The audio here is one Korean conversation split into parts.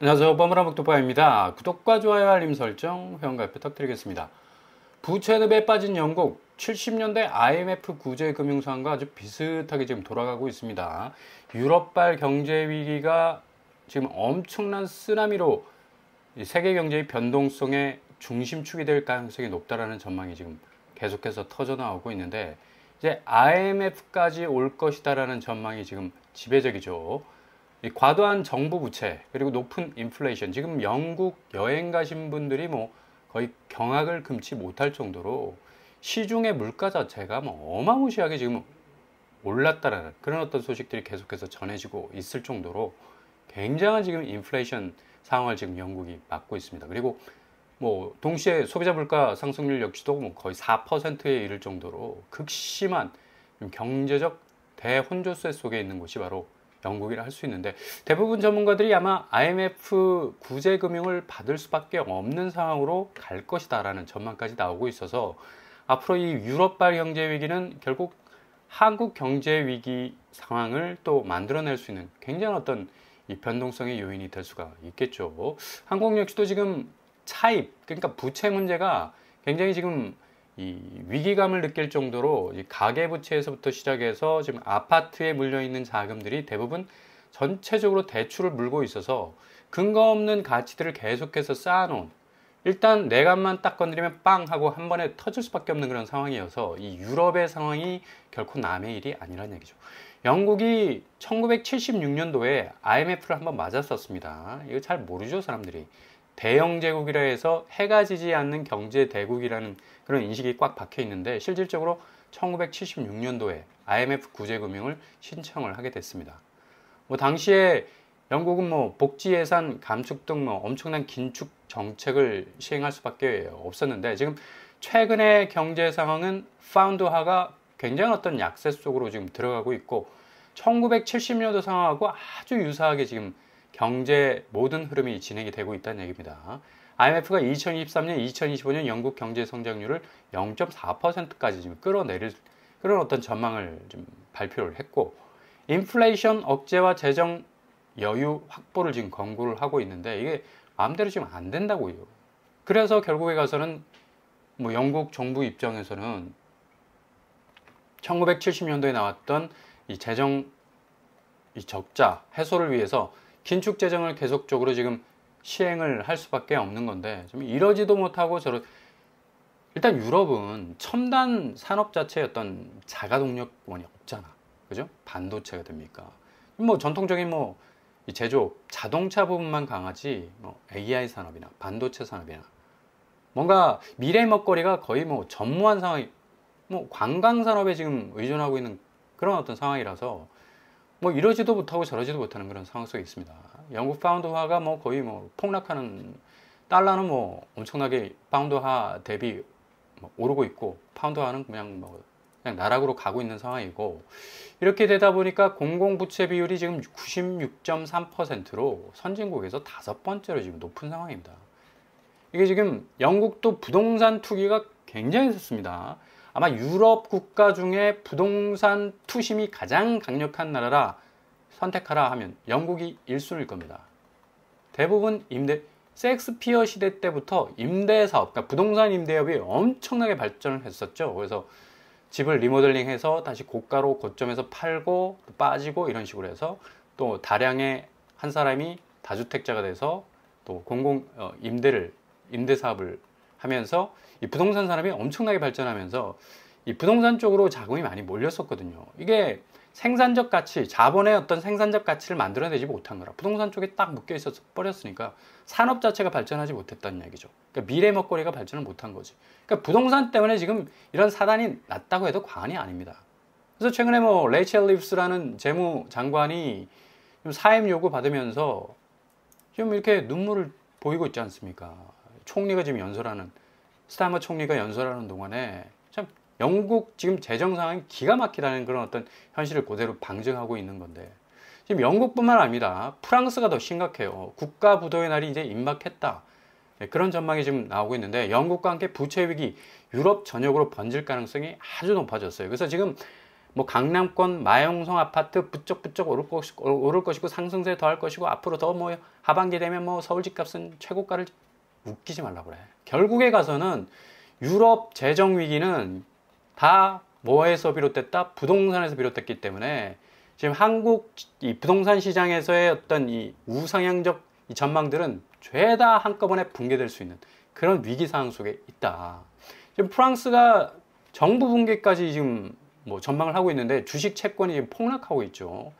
안녕하세요. 버무라목토파입니다. 구독과 좋아요, 알림 설정, 회원가입 부탁드리겠습니다. 부채늪에 빠진 영국 70년대 IMF 구제금융상과 아주 비슷하게 지금 돌아가고 있습니다. 유럽발 경제 위기가 지금 엄청난 쓰나미로 세계 경제의 변동성의 중심축이 될 가능성이 높다라는 전망이 지금 계속해서 터져 나오고 있는데, 이제 IMF까지 올 것이다라는 전망이 지금 지배적이죠. 이 과도한 정부 부채 그리고 높은 인플레이션, 지금 영국 여행 가신 분들이 뭐 거의 경악을 금치 못할 정도로 시중의 물가 자체가 뭐 어마무시하게 지금 올랐다라는 그런 어떤 소식들이 계속해서 전해지고 있을 정도로 굉장한 지금 인플레이션 상황을 지금 영국이 맞고 있습니다. 그리고 뭐 동시에 소비자 물가 상승률 역시도 뭐 거의 4%에 이를 정도로 극심한 경제적 대혼조세 속에 있는 곳이 바로 영국이라 할 수 있는데, 대부분 전문가들이 아마 IMF 구제금융을 받을 수밖에 없는 상황으로 갈 것이다 라는 전망까지 나오고 있어서, 앞으로 이 유럽발 경제 위기는 결국 한국 경제 위기 상황을 또 만들어낼 수 있는 굉장한 어떤 이 변동성의 요인이 될 수가 있겠죠. 한국 역시도 지금 차입, 그러니까 부채 문제가 굉장히 지금 이 위기감을 느낄 정도로 이 가계부채에서부터 시작해서 지금 아파트에 물려있는 자금들이 대부분 전체적으로 대출을 물고 있어서 근거 없는 가치들을 계속해서 쌓아놓은, 일단 내값만 딱 건드리면 빵 하고 한 번에 터질 수밖에 없는 그런 상황이어서 이 유럽의 상황이 결코 남의 일이 아니라는 얘기죠. 영국이 1976년도에 IMF를 한번 맞았었습니다. 이거 잘 모르죠, 사람들이. 대영 제국이라 해서 해가 지지 않는 경제 대국이라는 그런 인식이 꽉 박혀 있는데, 실질적으로 1976년도에 IMF 구제금융을 신청을 하게 됐습니다. 뭐 당시에 영국은 뭐 복지 예산 감축 등 뭐 엄청난 긴축 정책을 시행할 수밖에 없었는데, 지금 최근의 경제 상황은 파운드화가 굉장히 어떤 약세 속으로 지금 들어가고 있고, 1970년도 상황하고 아주 유사하게 지금 경제 모든 흐름이 진행이 되고 있다는 얘기입니다. IMF가 2023년, 2025년 영국 경제 성장률을 0.4%까지 지금 끌어내릴 그런 어떤 전망을 좀 발표를 했고, 인플레이션 억제와 재정 여유 확보를 지금 권고를 하고 있는데, 이게 마음대로 지금 안 된다고요. 그래서 결국에 가서는 뭐 영국 정부 입장에서는 1970년도에 나왔던 이 재정 이 적자 해소를 위해서 긴축 재정을 계속적으로 지금 시행을 할 수밖에 없는 건데, 좀 이러지도 못하고 일단 유럽은 첨단 산업 자체의 어떤 자가 동력원이 없잖아. 그죠? 반도체가 됩니까? 뭐 전통적인 뭐 이 제조업, 자동차 부분만 강하지, 뭐 AI 산업이나 반도체 산업이나 뭔가 미래 먹거리가 거의 뭐 전무한 상황이, 뭐 관광 산업에 지금 의존하고 있는 그런 어떤 상황이라서 뭐 이러지도 못하고 저러지도 못하는 그런 상황 속에 있습니다. 영국 파운드화가 뭐 거의 뭐 폭락하는, 달러는 뭐 엄청나게 파운드화 대비 뭐 오르고 있고, 파운드화는 그냥 나락으로 가고 있는 상황이고, 이렇게 되다 보니까 공공부채 비율이 지금 96.3%로 선진국에서 5번째로 지금 높은 상황입니다. 이게 지금 영국도 부동산 투기가 굉장히 셌습니다. 아마 유럽 국가 중에 부동산 투심이 가장 강력한 나라라 선택하라 하면 영국이 1순위일 겁니다. 대부분 셰익스피어 시대 때부터 임대사업, 그러니까 부동산 임대업이 엄청나게 발전을 했었죠. 그래서 집을 리모델링해서 다시 고가로 고점에서 팔고 또 빠지고 이런 식으로 해서 또 다량의 한 사람이 다주택자가 돼서 또 임대 사업을 하면서 이 부동산 산업이 엄청나게 발전하면서 이 부동산 쪽으로 자금이 많이 몰렸었거든요. 이게 생산적 가치, 자본의 어떤 생산적 가치를 만들어내지 못한 거라 부동산 쪽에 딱 묶여 있어서 버렸으니까 산업 자체가 발전하지 못했다는 얘기죠. 그러니까 미래 먹거리가 발전을 못한 거지. 그러니까 부동산 때문에 지금 이런 사단이 났다고 해도 과언이 아닙니다. 그래서 최근에 뭐 레이첼 리브스라는 재무장관이 좀 사임 요구 받으면서 좀 이렇게 눈물을 보이고 있지 않습니까? 총리가 지금 스타머 총리가 연설하는 동안에 참 영국 지금 재정 상황이 기가 막히다는 그런 어떤 현실을 그대로 방증하고 있는 건데, 지금 영국뿐만 아닙니다. 프랑스가 더 심각해요. 국가 부도의 날이 이제 임박했다. 그런 전망이 지금 나오고 있는데, 영국과 함께 부채 위기 유럽 전역으로 번질 가능성이 아주 높아졌어요. 그래서 지금 뭐 강남권 마용성 아파트 부쩍부쩍 오를 것이고 상승세 더 할 것이고 앞으로 더 뭐 하반기 되면 뭐 서울 집값은 최고가를 웃기지 말라고 그래. 결국에 가서는 유럽 재정 위기는 다 뭐에서 비롯됐다? 부동산에서 비롯됐기 때문에 지금 한국 이 부동산 시장에서의 어떤 이 우상향적 이 전망들은 죄다 한꺼번에 붕괴될 수 있는 그런 위기 상황 속에 있다. 지금 프랑스가 정부 붕괴까지 지금 뭐 전망을 하고 있는데 주식 채권이 지금 폭락하고 있죠.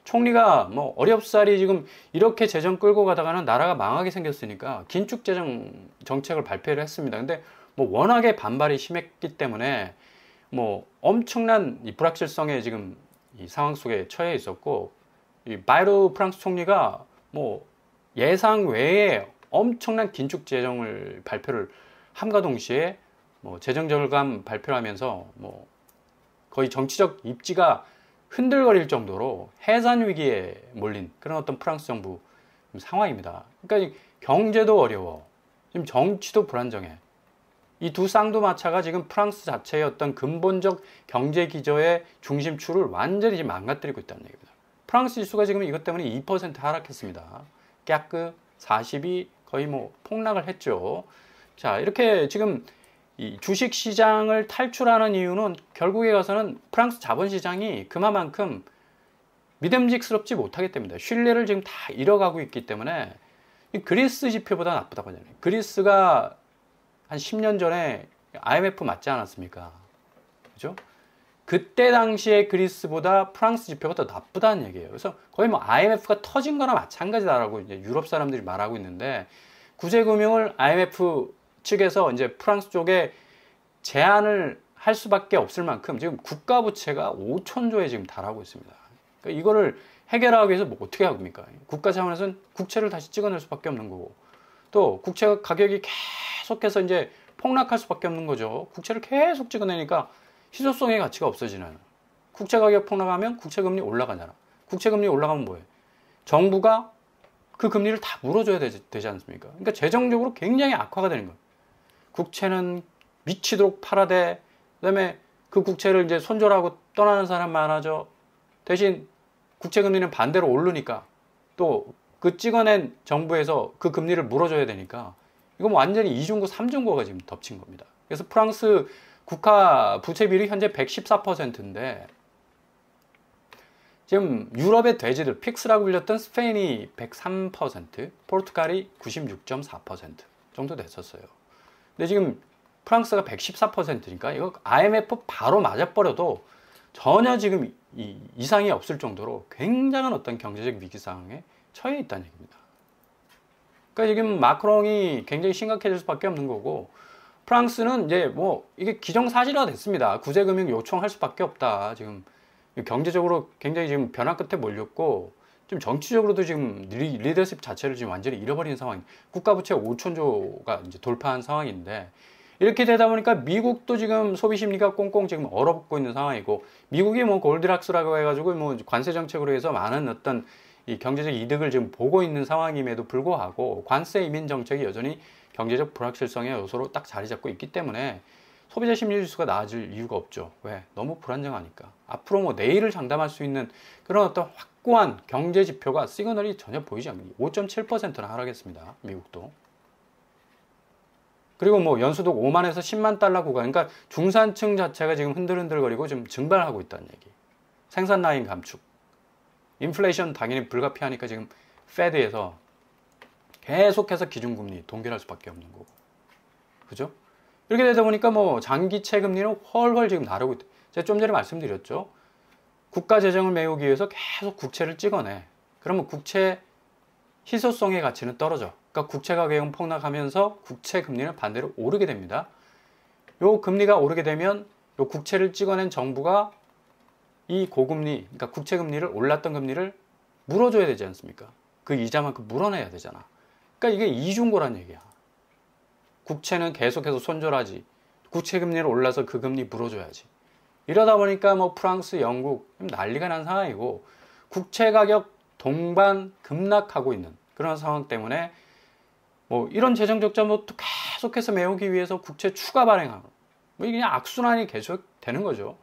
총리가 뭐 어렵사리 지금 이렇게 재정 끌고 가다가는 나라가 망하게 생겼으니까 긴축 재정 정책을 발표를 했습니다. 근데 뭐 워낙에 반발이 심했기 때문에 뭐 엄청난 이 불확실성에 지금 이 상황 속에 처해 있었고, 이 바이르 프랑스 총리가 뭐 예상 외에 엄청난 긴축 재정을 발표를 함과 동시에 뭐 재정 절감 발표를 하면서 뭐 거의 정치적 입지가 흔들거릴 정도로 해산 위기에 몰린 그런 어떤 프랑스 정부 상황입니다. 그러니까 경제도 어려워, 지금 정치도 불안정해. 이 두 쌍두마차가 지금 프랑스 자체의 어떤 근본적 경제 기조의 중심추를 완전히 지금 망가뜨리고 있다는 얘기입니다. 프랑스 지수가 지금 이것 때문에 2% 하락했습니다. 깨끗 40이 거의 뭐 폭락을 했죠. 자, 이렇게 지금 이 주식 시장을 탈출하는 이유는 결국에 가서는 프랑스 자본시장이 그만큼 믿음직스럽지 못하기 때문입니다. 신뢰를 지금 다 잃어가고 있기 때문에 이 그리스 지표보다 나쁘다고 하잖아요. 그리스가 한 10년 전에 IMF 맞지 않았습니까? 그죠? 그때 당시에 그리스보다 프랑스 지표가 더 나쁘다는 얘기예요. 그래서 거의 뭐 IMF가 터진 거나 마찬가지다라고 이제 유럽 사람들이 말하고 있는데, 구제금융을 IMF 측에서 이제 프랑스 쪽에 제한을 할 수밖에 없을 만큼 지금 국가 부채가 5천조에 지금 달하고 있습니다. 그러니까 이거를 해결하기 위해서 뭐 어떻게 합니까? 국가 차원에서는 국채를 다시 찍어낼 수밖에 없는 거고, 또 국채 가격이 계속해서 이제 폭락할 수밖에 없는 거죠. 국채를 계속 찍어내니까 희소성의 가치가 없어지는. 국채 가격 폭락하면 국채 금리 올라가잖아. 국채 금리 올라가면 뭐해? 정부가 그 금리를 다 물어줘야 되지 않습니까? 그러니까 재정적으로 굉장히 악화가 되는 거예요. 국채는 미치도록 팔아대. 그다음에 그 국채를 이제 손절하고 떠나는 사람 많아져. 대신 국채 금리는 반대로 오르니까 또 그 찍어낸 정부에서 그 금리를 물어줘야 되니까 이거 뭐 완전히 이중고 삼중고가 지금 덮친 겁니다. 그래서 프랑스 국가 부채 비율이 현재 114%인데 지금 유럽의 돼지들 픽스라고 불렸던 스페인이 103%, 포르투갈이 96.4% 정도 됐었어요. 근데 지금 프랑스가 114%니까 이거 IMF 바로 맞아버려도 전혀 지금 이상이 없을 정도로 굉장한 어떤 경제적 위기 상황에 처해 있다는 얘기입니다. 그러니까 지금 마크롱이 굉장히 심각해질 수밖에 없는 거고, 프랑스는 이제 뭐 이게 기정사실화 됐습니다. 구제금융 요청할 수밖에 없다. 지금 경제적으로 굉장히 지금 변화 끝에 몰렸고, 좀 정치적으로도 지금 리더십 자체를 지금 완전히 잃어버린 상황. 국가부채 5천조가 이제 돌파한 상황인데, 이렇게 되다 보니까 미국도 지금 소비 심리가 꽁꽁 지금 얼어붙고 있는 상황이고, 미국이 뭐 골드락스라고 해가지고 뭐 관세 정책으로 해서 많은 어떤 이 경제적 이득을 지금 보고 있는 상황임에도 불구하고 관세 이민 정책이 여전히 경제적 불확실성의 요소로 딱 자리 잡고 있기 때문에 소비자 심리 지수가 나아질 이유가 없죠. 왜? 너무 불안정하니까. 앞으로 뭐 내일을 장담할 수 있는 그런 어떤 확고한 경제 지표가 시그널이 전혀 보이지 않습니다. 5.7%나 하락했습니다. 미국도. 그리고 뭐 연소득 5만에서 10만 달러 구간, 그러니까 중산층 자체가 지금 흔들흔들거리고 좀 증발하고 있다는 얘기. 생산 라인 감축. 인플레이션 당연히 불가피하니까 지금 페드에서 계속해서 기준금리 동결할 수밖에 없는 거고. 그죠? 이렇게 되다 보니까 뭐 장기채 금리는 훨훨 지금 나르고 있다. 제가 좀 전에 말씀드렸죠. 국가 재정을 메우기 위해서 계속 국채를 찍어내. 그러면 국채 희소성의 가치는 떨어져. 그러니까 국채 가격은 폭락하면서 국채 금리는 반대로 오르게 됩니다. 요 금리가 오르게 되면 요 국채를 찍어낸 정부가 이 고금리, 그러니까 국채 금리를 올랐던 금리를 물어줘야 되지 않습니까? 그 이자만큼 물어내야 되잖아. 그러니까 이게 이중고란 얘기야. 국채는 계속해서 손절하지. 국채 금리를 올라서 그 금리 물어줘야지. 이러다 보니까 뭐 프랑스, 영국 난리가 난 상황이고, 국채 가격 동반 급락하고 있는 그런 상황 때문에 뭐 이런 재정 적자도 계속해서 메우기 위해서 국채 추가 발행하고, 뭐 이게 그냥 악순환이 계속 되는 거죠.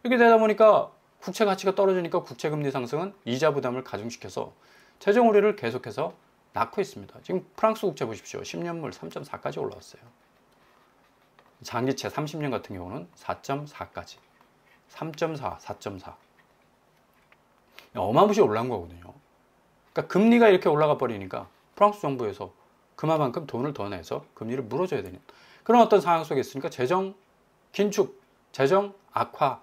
이렇게 되다 보니까 국채 가치가 떨어지니까 국채 금리 상승은 이자 부담을 가중시켜서 재정 우려를 계속해서 낳고 있습니다. 지금 프랑스 국채 보십시오. 10년물 3.4까지 올라왔어요. 장기채 30년 같은 경우는 4.4까지. 3.4, 4.4. 어마무시 올라온 거거든요. 그러니까 금리가 이렇게 올라가 버리니까 프랑스 정부에서 그만큼 돈을 더 내서 금리를 물어줘야 되는 그런 어떤 상황 속에 있으니까 재정 긴축, 재정 악화,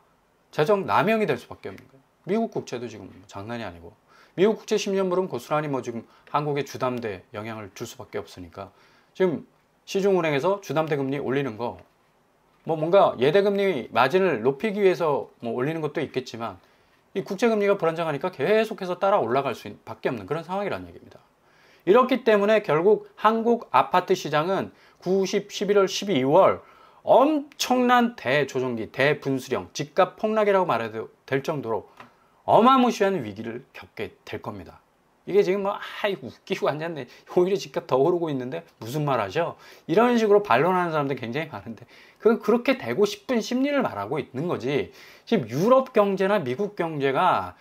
재정 남용이 될 수밖에 없는 거예요. 미국 국채도 지금 장난이 아니고 미국 국채 10년물은 고스란히 뭐 지금 한국의 주담대 영향을 줄 수밖에 없으니까 지금 시중은행에서 주담대 금리 올리는 거 뭐 뭔가 예대금리 마진을 높이기 위해서 뭐 올리는 것도 있겠지만 이 국채금리가 불안정하니까 계속해서 따라 올라갈 수밖에 없는 그런 상황이라는 얘기입니다. 이렇기 때문에 결국 한국 아파트 시장은 9, 10, 11월, 12월 엄청난 대조정기, 대분수령, 집값 폭락이라고 말해도 될 정도로 어마무시한 위기를 겪게 될 겁니다. 이게 지금 뭐 아이고 웃기고 앉았네. 오히려 집값 더 오르고 있는데 무슨 말 하죠? 이런 식으로 반론하는 사람들 굉장히 많은데 그렇게 되고 싶은 심리를 말하고 있는 거지. 지금 유럽 경제나 미국 경제가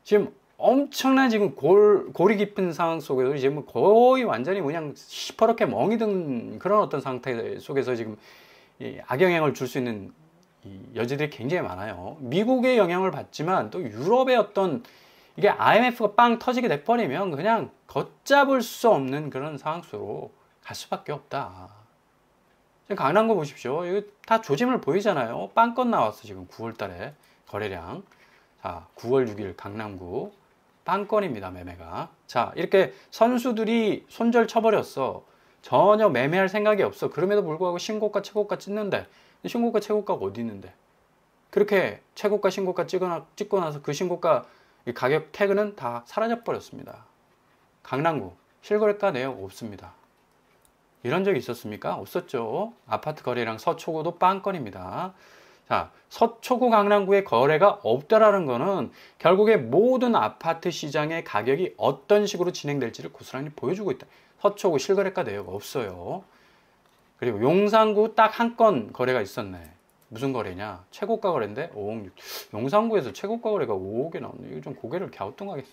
지금 엄청난 지금 골이 깊은 상황 속에서 이제 뭐 거의 완전히 그냥 시퍼렇게 멍이 든 그런 어떤 상태 속에서 지금 악영향을 줄 수 있는 여지들이 굉장히 많아요. 미국의 영향을 받지만 또 유럽의 어떤 이게 IMF가 빵 터지게 돼버리면 그냥 걷잡을 수 없는 그런 상황 속으로 갈 수밖에 없다. 지금 강남구 보십시오. 이거 다 조짐을 보이잖아요. 빵건 나왔어 지금 9월 달에 거래량. 자, 9월 6일 강남구 빵건입니다. 매매가. 자, 이렇게 선수들이 손절 쳐버렸어. 전혀 매매할 생각이 없어. 그럼에도 불구하고 신고가 최고가 찍는데 신고가 최고가가 어디 있는데 그렇게 최고가 신고가 찍고 나서 그 신고가 가격 태그는 다 사라져 버렸습니다. 강남구 실거래가 내역 없습니다. 이런 적이 있었습니까? 없었죠. 아파트 거래량 서초구도 빵건입니다. 자, 서초구 강남구의 거래가 없다라는 거는 결국에 모든 아파트 시장의 가격이 어떤 식으로 진행될지를 고스란히 보여주고 있다. 서초구 실거래가 내역 없어요. 그리고 용산구 딱 한 건 거래가 있었네. 무슨 거래냐? 최고가 거래인데 5억 6. 용산구에서 최고가 거래가 5억에 나오네. 이거 좀 고개를 갸우뚱하게.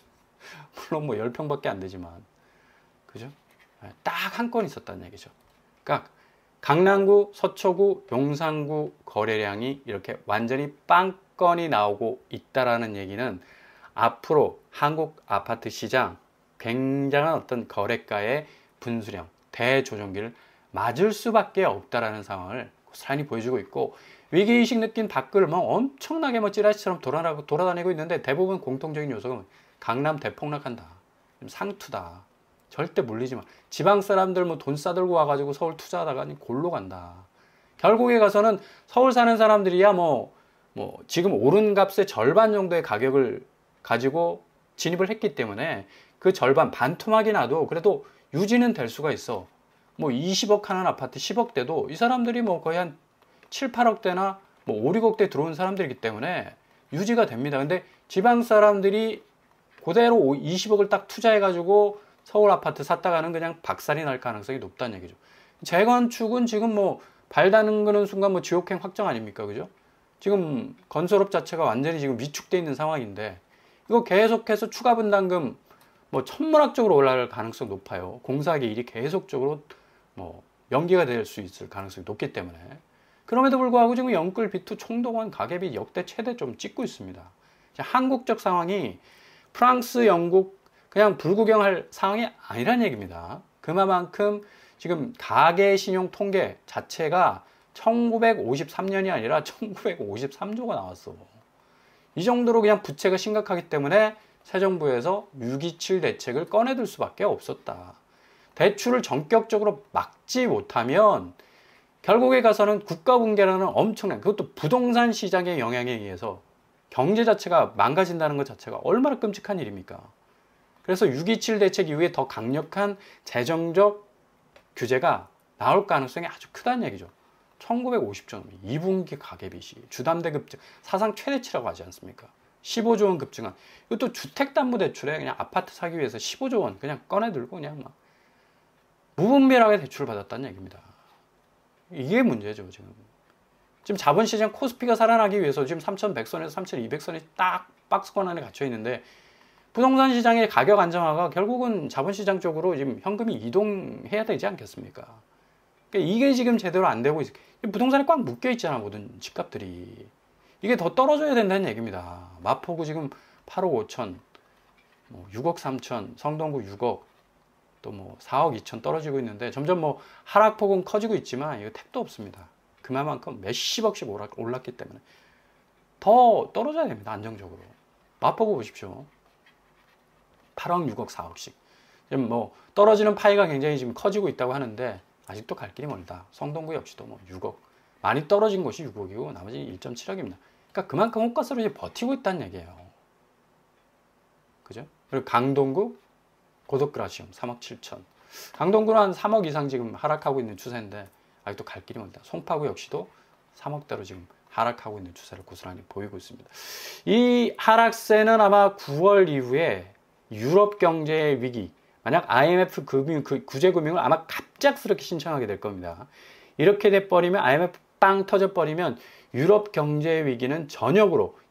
물론 뭐 10평밖에 안 되지만. 그죠? 딱 한 건 있었다는 얘기죠. 그러니까 강남구, 서초구, 용산구 거래량이 이렇게 완전히 빵건이 나오고 있다라는 얘기는 앞으로 한국 아파트 시장 굉장한 어떤 거래가의 분수령, 대조정기를 맞을 수밖에 없다라는 상황을 고스란히 보여주고 있고 위기의식 느낀 댓글 뭐 엄청나게 뭐 찌라시처럼 돌아다니고 있는데 대부분 공통적인 요소가 강남 대폭락한다. 상투다. 절대 물리지 마. 지방 사람들 뭐 돈 싸들고 와가지고 서울 투자하다가 골로 간다. 결국에 가서는 서울 사는 사람들이야 뭐 지금 오른 값의 절반 정도의 가격을 가지고 진입을 했기 때문에 그 절반 반토막이 나도 그래도 유지는 될 수가 있어. 뭐 20억 하는 아파트 10억대도 이 사람들이 뭐 거의 한 7, 8억대나 뭐 5, 6억대 들어온 사람들이기 때문에 유지가 됩니다. 근데 지방 사람들이 그대로 20억을 딱 투자해가지고 서울 아파트 샀다가는 그냥 박살이 날 가능성이 높다는 얘기죠. 재건축은 지금 뭐 발 담그는 순간 뭐 지옥행 확정 아닙니까? 그죠? 지금 건설업 자체가 완전히 지금 위축돼 있는 상황인데 이거 계속해서 추가 분담금 뭐 천문학적으로 올라갈 가능성이 높아요. 공사하기 일이 계속적으로 뭐 연기가 될 수 있을 가능성이 높기 때문에 그럼에도 불구하고 지금 영끌 비투 총동원 가계비 역대 최대 좀 찍고 있습니다. 한국적 상황이 프랑스, 영국 그냥 불구경할 상황이 아니란 얘기입니다. 그만큼 지금 가계 신용 통계 자체가 1953년이 아니라 1953조가 나왔어. 이 정도로 그냥 부채가 심각하기 때문에 새 정부에서 6.27 대책을 꺼내들 수밖에 없었다. 대출을 전격적으로 막지 못하면 결국에 가서는 국가 붕괴라는 엄청난 그것도 부동산 시장의 영향에 의해서 경제 자체가 망가진다는 것 자체가 얼마나 끔찍한 일입니까? 그래서 6.27 대책 이후에 더 강력한 재정적 규제가 나올 가능성이 아주 크다는 얘기죠. 1950조 2분기 가계빚이 주담대 급증 사상 최대치라고 하지 않습니까? 15조 원 급증한 이것도 주택담보대출에 그냥 아파트 사기 위해서 15조 원 그냥 꺼내들고 그냥 막 무분별하게 대출을 받았다는 얘기입니다. 이게 문제죠 지금. 지금 자본시장 코스피가 살아나기 위해서 지금 3,100선에서 3,200선이 딱 박스권 안에 갇혀 있는데 부동산 시장의 가격 안정화가 결국은 자본시장 쪽으로 지금 현금이 이동해야 되지 않겠습니까? 그러니까 이게 지금 제대로 안 되고 부동산에 꽉 묶여 있잖아, 모든 집값들이. 이게 더 떨어져야 된다는 얘기입니다. 마포구 지금 8억 5천, 6억 3천, 성동구 6억, 또 4억 2천 떨어지고 있는데 점점 하락폭은 커지고 있지만 이거 택도 없습니다. 그만큼 몇십억씩 올랐기 때문에 더 떨어져야 됩니다. 안정적으로. 마포구 보십시오. 8억, 6억, 4억씩. 지금 떨어지는 파이가 굉장히 지금 커지고 있다고 하는데 아직도 갈 길이 멀다. 성동구 역시도 6억. 많이 떨어진 곳이 6억이고 나머지 1.7억입니다. 그러니까 그만큼 호가스로 이제 버티고 있다는 얘기예요. 그죠? 그리고 강동구 고속그라시움 3억 7천. 강동구는 한 3억 이상 지금 하락하고 있는 추세인데 아직도 갈 길이 멀다. 송파구 역시도 3억대로 지금 하락하고 있는 추세를 고스란히 보이고 있습니다. 이 하락세는 아마 9월 이후에 유럽 경제의 위기, 만약 IMF 구제금융을 아마 갑작스럽게 신청하게 될 겁니다. 이렇게 돼버리면 IMF 빵 터져버리면 유럽 경제 위기는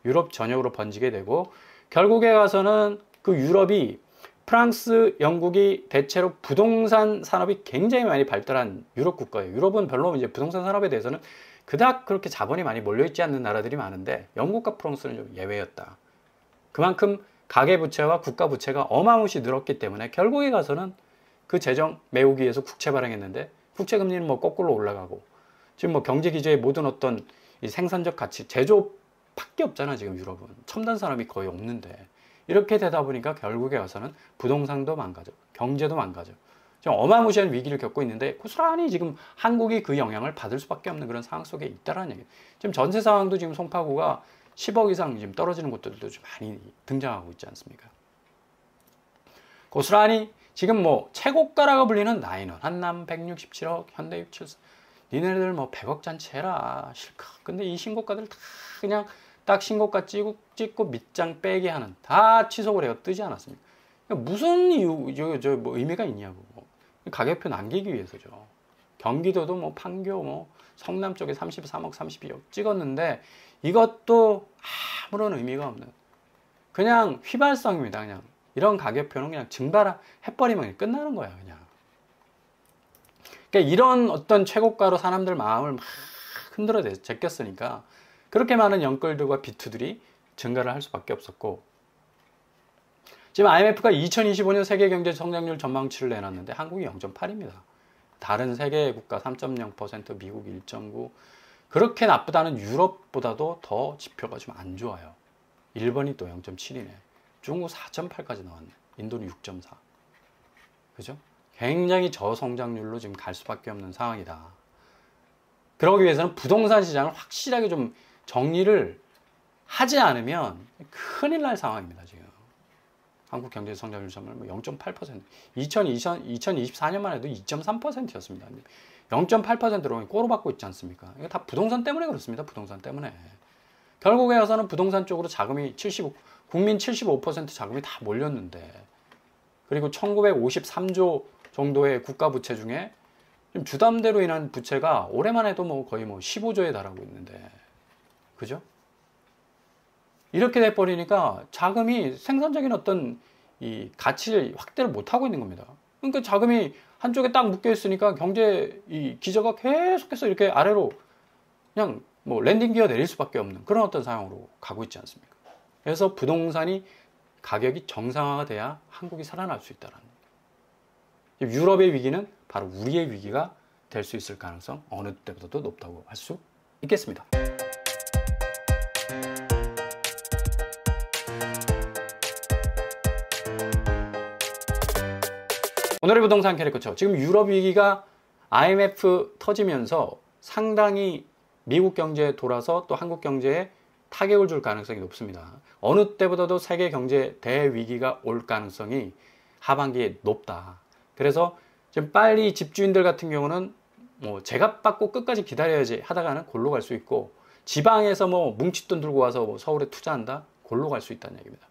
유럽 전역으로 번지게 되고 결국에 가서는 그 유럽이 프랑스, 영국이 대체로 부동산 산업이 굉장히 많이 발달한 유럽 국가예요. 유럽은 별로 이제 부동산 산업에 대해서는 그닥 그렇게 자본이 많이 몰려있지 않는 나라들이 많은데 영국과 프랑스는 좀 예외였다. 그만큼 가계부채와 국가부채가 어마무시 늘었기 때문에 결국에 가서는 그 재정 메우기 위해서 국채 발행했는데 국채금리는 거꾸로 올라가고 지금 경제기조의 모든 어떤 이 생산적 가치, 제조밖에 없잖아. 지금 유럽은 첨단 산업이 거의 없는데 이렇게 되다 보니까 결국에 가서는 부동산도 망가져, 경제도 망가져. 지금 어마무시한 위기를 겪고 있는데 고스란히 지금 한국이 그 영향을 받을 수밖에 없는 그런 상황 속에 있다라는 얘기예요. 지금 전세 상황도 지금 송파구가 10억 이상 지금 떨어지는 곳들도 좀 많이 등장하고 있지 않습니까? 고스란히 지금 최고가라고 불리는 나인원, 한남 167억, 현대 674. 니네들 100억 잔치 해라. 실컷. 근데 이 신고가들 다 그냥 딱 신고가 찍고 밑장 빼게 하는, 다 취소를 해요. 뜨지 않았습니까? 무슨 의미가 있냐고. 가격표 남기기 위해서죠. 경기도도 판교 성남 쪽에 33억 32억 찍었는데 이것도 아무런 의미가 없는 그냥 휘발성입니다. 그냥 이런 가격표는 그냥 증발해버리면 끝나는 거야. 그냥. 그러니까 이런 어떤 최고가로 사람들 마음을 막 흔들어 제꼈으니까 그렇게 많은 영끌들과 비투들이 증가를 할 수밖에 없었고, 지금 IMF가 2025년 세계 경제 성장률 전망치를 내놨는데 한국이 0.8입니다. 다른 세계 국가 3.0%, 미국 1.9, 그렇게 나쁘다는 유럽보다도 더 지표가 좀 안 좋아요. 일본이 또 0.7이네. 중국 4.8까지 나왔네. 인도는 6.4. 그죠? 굉장히 저성장률로 지금 갈 수밖에 없는 상황이다. 그러기 위해서는 부동산 시장을 확실하게 좀 정리를 하지 않으면 큰일 날 상황입니다. 지금 한국 경제 성장률 점을 0.8%, 2024년만 해도 2.3%였습니다. 0.8%로 꼬로박고 있지 않습니까? 이거 다 부동산 때문에 그렇습니다. 부동산 때문에. 결국에 와서는 부동산 쪽으로 자금이 국민 75% 자금이 다 몰렸는데, 그리고 1953조 정도의 국가 부채 중에 주담대로 인한 부채가 올해만 해도 거의 15조에 달하고 있는데, 그죠? 이렇게 돼버리니까 자금이 생산적인 어떤 이 가치를 확대를 못하고 있는 겁니다. 그러니까 자금이 한쪽에 딱 묶여 있으니까 경제 이 기저가 계속해서 이렇게 아래로 그냥 랜딩 기어 내릴 수밖에 없는 그런 어떤 상황으로 가고 있지 않습니까? 그래서 부동산이 가격이 정상화가 돼야 한국이 살아날 수 있다는 거예요. 유럽의 위기는 바로 우리의 위기가 될 수 있을 가능성 어느 때보다도 높다고 할 수 있겠습니다. 오늘의 부동산 캐릭터죠. 지금 유럽 위기가 IMF 터지면서 상당히 미국 경제에 돌아서 또 한국 경제에 타격을 줄 가능성이 높습니다. 어느 때보다도 세계 경제 대위기가 올 가능성이 하반기에 높다. 그래서 지금 빨리 집주인들 같은 경우는 제값 받고 끝까지 기다려야지 하다가는 골로 갈 수 있고, 지방에서 뭉칫돈 들고 와서 서울에 투자한다? 골로 갈 수 있다는 얘기입니다.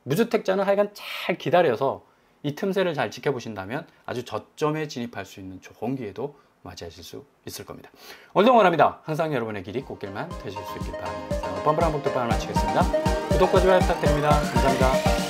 무주택자는 하여간 잘 기다려서 이 틈새를 잘 지켜보신다면 아주 저점에 진입할 수 있는 좋은 기회도 맞이하실 수 있을 겁니다. 오늘도 응원합니다. 항상 여러분의 길이 꽃길만 되실 수 있길 바랍니다. 자, 뻔뻔한 복덕방을 마치겠습니다. 구독과 좋아요 부탁드립니다. 감사합니다.